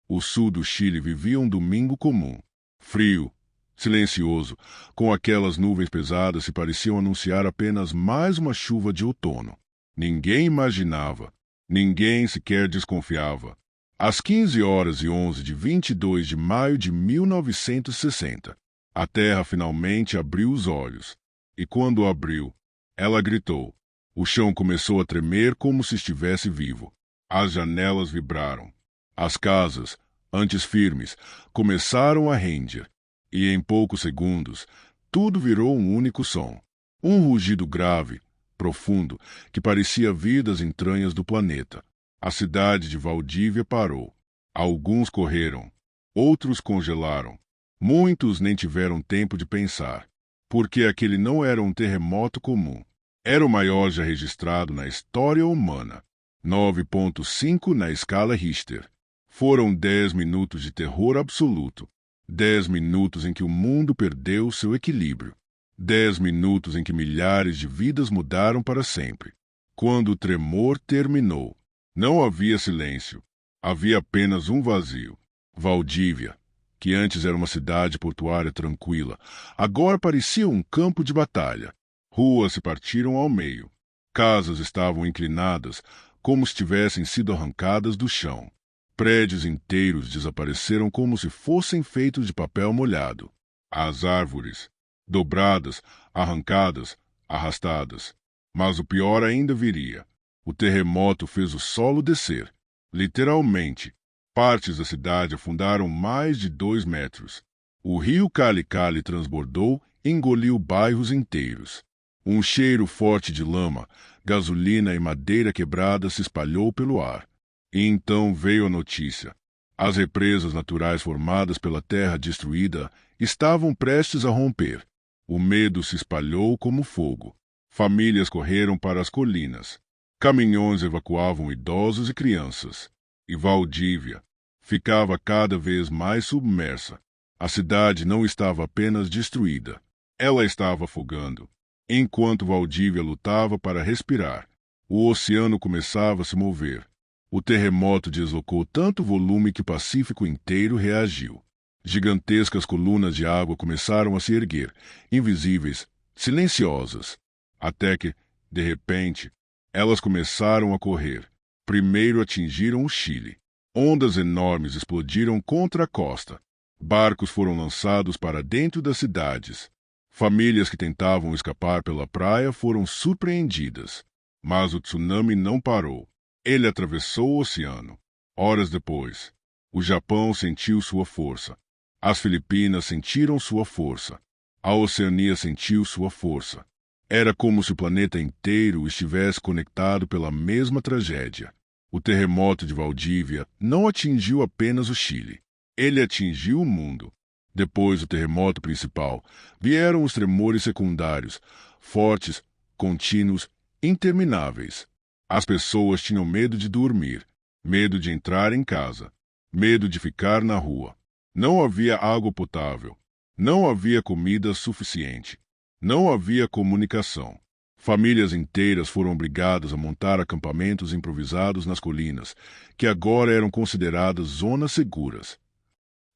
O sul do Chile vivia um domingo comum. Frio, silencioso, com aquelas nuvens pesadas que pareciam anunciar apenas mais uma chuva de outono. Ninguém imaginava, ninguém sequer desconfiava. Às 15h11 de 22 de maio de 1960, a Terra finalmente abriu os olhos. E quando abriu, ela gritou. O chão começou a tremer como se estivesse vivo. As janelas vibraram. As casas, antes firmes, começaram a render. E em poucos segundos, tudo virou um único som. Um rugido grave, profundo, que parecia vir das entranhas do planeta. A cidade de Valdívia parou. Alguns correram, outros congelaram. Muitos nem tiveram tempo de pensar, porque aquele não era um terremoto comum. Era o maior já registrado na história humana. 9,5 na escala Richter. Foram 10 minutos de terror absoluto. 10 minutos em que o mundo perdeu seu equilíbrio. 10 minutos em que milhares de vidas mudaram para sempre. Quando o tremor terminou, não havia silêncio. Havia apenas um vazio. Valdívia, que antes era uma cidade portuária tranquila, agora parecia um campo de batalha. Ruas se partiram ao meio. Casas estavam inclinadas, como se tivessem sido arrancadas do chão. Prédios inteiros desapareceram como se fossem feitos de papel molhado. As árvores, dobradas, arrancadas, arrastadas. Mas o pior ainda viria. O terremoto fez o solo descer. Literalmente, partes da cidade afundaram mais de 2 metros. O rio Cali-Cali transbordou e engoliu bairros inteiros. Um cheiro forte de lama, gasolina e madeira quebrada se espalhou pelo ar. E então veio a notícia. As represas naturais formadas pela terra destruída estavam prestes a romper. O medo se espalhou como fogo. Famílias correram para as colinas. Caminhões evacuavam idosos e crianças. E Valdívia ficava cada vez mais submersa. A cidade não estava apenas destruída. Ela estava afogando. Enquanto Valdívia lutava para respirar, o oceano começava a se mover. O terremoto deslocou tanto volume que o Pacífico inteiro reagiu. Gigantescas colunas de água começaram a se erguer, invisíveis, silenciosas, até que, de repente, elas começaram a correr. Primeiro atingiram o Chile. Ondas enormes explodiram contra a costa. Barcos foram lançados para dentro das cidades. Famílias que tentavam escapar pela praia foram surpreendidas. Mas o tsunami não parou. Ele atravessou o oceano. Horas depois, o Japão sentiu sua força. As Filipinas sentiram sua força. A Oceania sentiu sua força. Era como se o planeta inteiro estivesse conectado pela mesma tragédia. O terremoto de Valdívia não atingiu apenas o Chile. Ele atingiu o mundo. Depois do terremoto principal, vieram os tremores secundários, fortes, contínuos, intermináveis. As pessoas tinham medo de dormir, medo de entrar em casa, medo de ficar na rua. Não havia água potável, não havia comida suficiente, não havia comunicação. Famílias inteiras foram obrigadas a montar acampamentos improvisados nas colinas, que agora eram consideradas zonas seguras.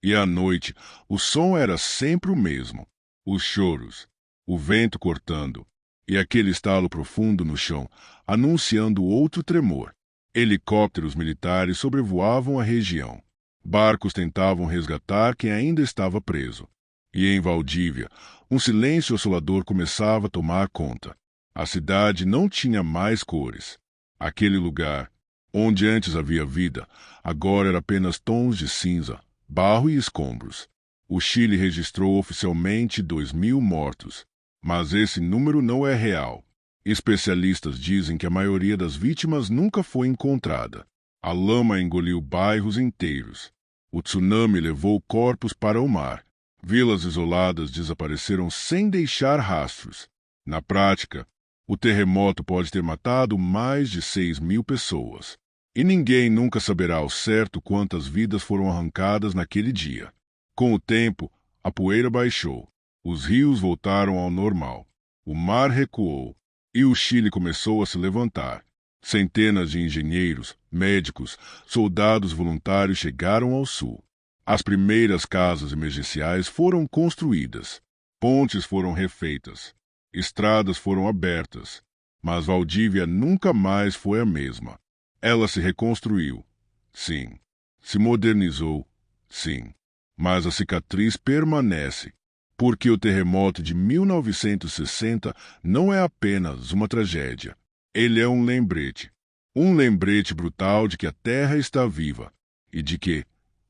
E à noite, o som era sempre o mesmo. Os choros, o vento cortando, e aquele estalo profundo no chão, anunciando outro tremor. Helicópteros militares sobrevoavam a região. Barcos tentavam resgatar quem ainda estava preso. E em Valdívia, um silêncio assolador começava a tomar conta. A cidade não tinha mais cores. Aquele lugar, onde antes havia vida, agora era apenas tons de cinza, barro e escombros. O Chile registrou oficialmente 2.000 mortos, mas esse número não é real. Especialistas dizem que a maioria das vítimas nunca foi encontrada. A lama engoliu bairros inteiros. O tsunami levou corpos para o mar. Vilas isoladas desapareceram sem deixar rastros. Na prática, o terremoto pode ter matado mais de 6.000 pessoas. E ninguém nunca saberá ao certo quantas vidas foram arrancadas naquele dia. Com o tempo, a poeira baixou. Os rios voltaram ao normal. O mar recuou. E o Chile começou a se levantar. Centenas de engenheiros, médicos, soldados voluntários chegaram ao sul. As primeiras casas emergenciais foram construídas. Pontes foram refeitas. Estradas foram abertas. Mas Valdívia nunca mais foi a mesma. Ela se reconstruiu. Sim. Se modernizou. Sim. Mas a cicatriz permanece. Porque o terremoto de 1960 não é apenas uma tragédia. Ele é um lembrete. Um lembrete brutal de que a Terra está viva e de que,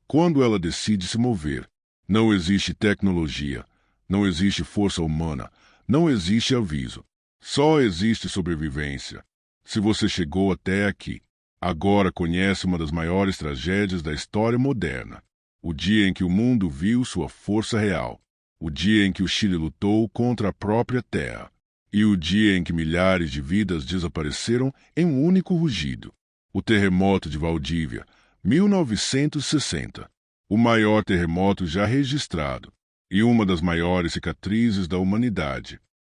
quando ela decide se mover, não existe tecnologia, não existe força humana, não existe aviso. Só existe sobrevivência. Se você chegou até aqui, agora conhece uma das maiores tragédias da história moderna. O dia em que o mundo viu sua força real. O dia em que o Chile lutou contra a própria terra. E o dia em que milhares de vidas desapareceram em um único rugido. O terremoto de Valdívia, 1960. O maior terremoto já registrado. E uma das maiores cicatrizes da humanidade.